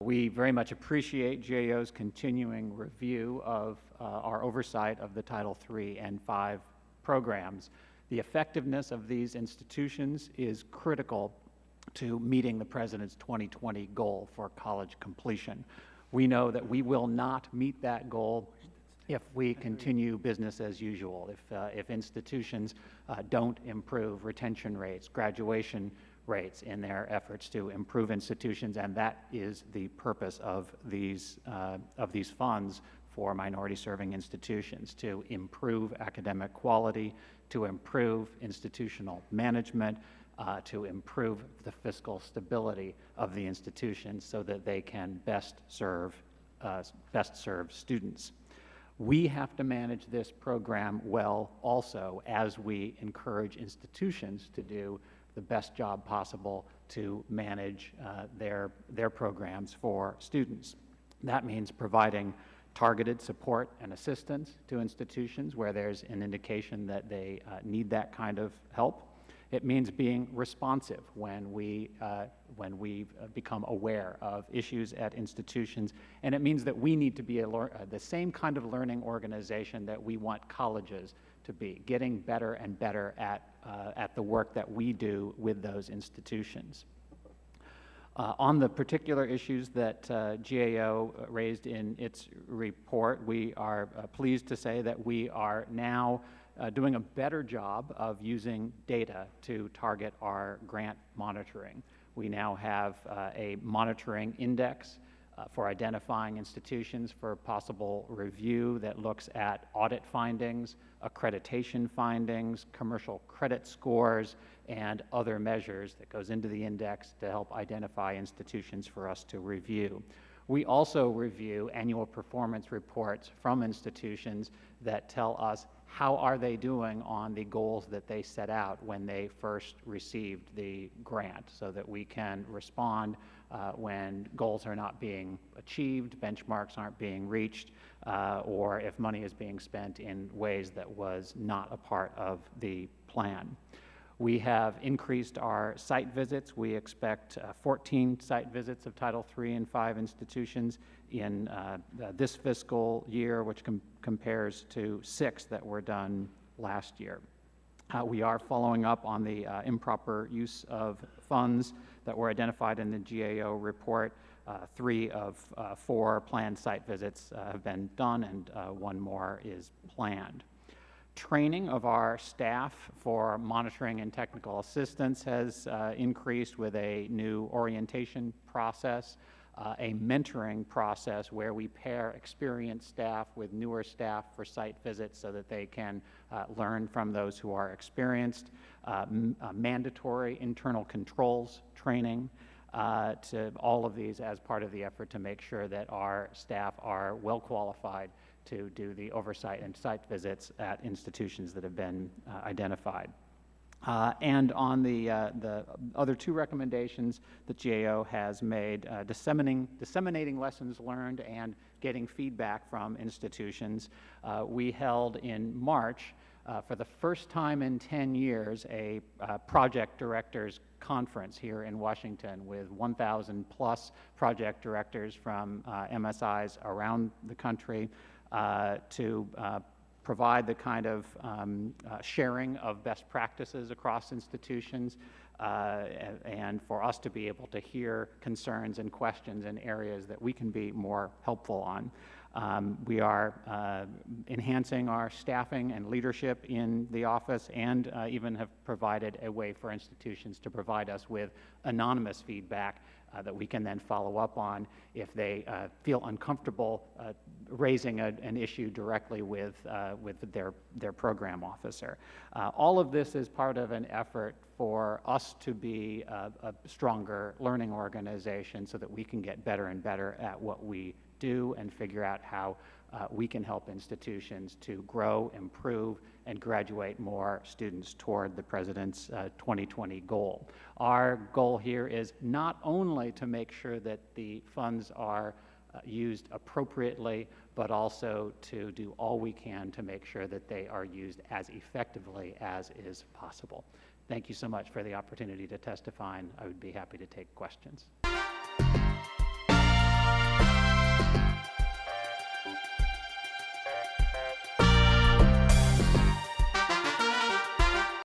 We very much appreciate GAO's continuing review of our oversight of the Title III and V programs. The effectiveness of these institutions is critical to meeting the President's 2020 goal for college completion. We know that we will not meet that goal if we continue business as usual, if institutions don't improve retention rates, graduation rates in their efforts to improve institutions, and that is the purpose of these funds for minority-serving institutions, to improve academic quality, to improve institutional management, to improve the fiscal stability of the institutions so that they can best serve students. We have to manage this program well also as we encourage institutions to do the best job possible to manage their programs for students. That means providing targeted support and assistance to institutions where there's an indication that they need that kind of help. It means being responsive when we become aware of issues at institutions, and it means that we need to be the same kind of learning organization that we want colleges to be, getting better and better at the work that we do with those institutions. On the particular issues that GAO raised in its report, we are pleased to say that we are now doing a better job of using data to target our grant monitoring. We now have a monitoring index for identifying institutions for possible review that looks at audit findings, accreditation findings, commercial credit scores, and other measures that goes into the index to help identify institutions for us to review. We also review annual performance reports from institutions that tell us how are they doing on the goals that they set out when they first received the grant, so that we can respond when goals are not being achieved, benchmarks aren't being reached, or if money is being spent in ways that was not a part of the plan. We have increased our site visits. We expect 14 site visits of Title III and V institutions in this fiscal year, which compares to 6 that were done last year. We are following up on the improper use of funds that were identified in the GAO report. 3 of 4 planned site visits have been done, and 1 more is planned. Training of our staff for monitoring and technical assistance has increased with a new orientation process, a mentoring process where we pair experienced staff with newer staff for site visits so that they can learn from those who are experienced, mandatory internal controls training, to all of these as part of the effort to make sure that our staff are well qualified to do the oversight and site visits at institutions that have been identified. And on the other 2 recommendations that GAO has made, disseminating lessons learned and getting feedback from institutions, we held in March, for the first time in 10 years, a project directors conference here in Washington with 1,000 plus project directors from MSIs around the country to provide the kind of sharing of best practices across institutions and for us to be able to hear concerns and questions in areas that we can be more helpful on. We are enhancing our staffing and leadership in the office, and even have provided a way for institutions to provide us with anonymous feedback that we can then follow up on if they feel uncomfortable raising an issue directly with their program officer. All of this is part of an effort for us to be a stronger learning organization so that we can get better and better at what we do and figure out how we can help institutions to grow, improve, and graduate more students toward the President's 2020 goal. Our goal here is not only to make sure that the funds are used appropriately, but also to do all we can to make sure that they are used as effectively as is possible. Thank you so much for the opportunity to testify, and I would be happy to take questions.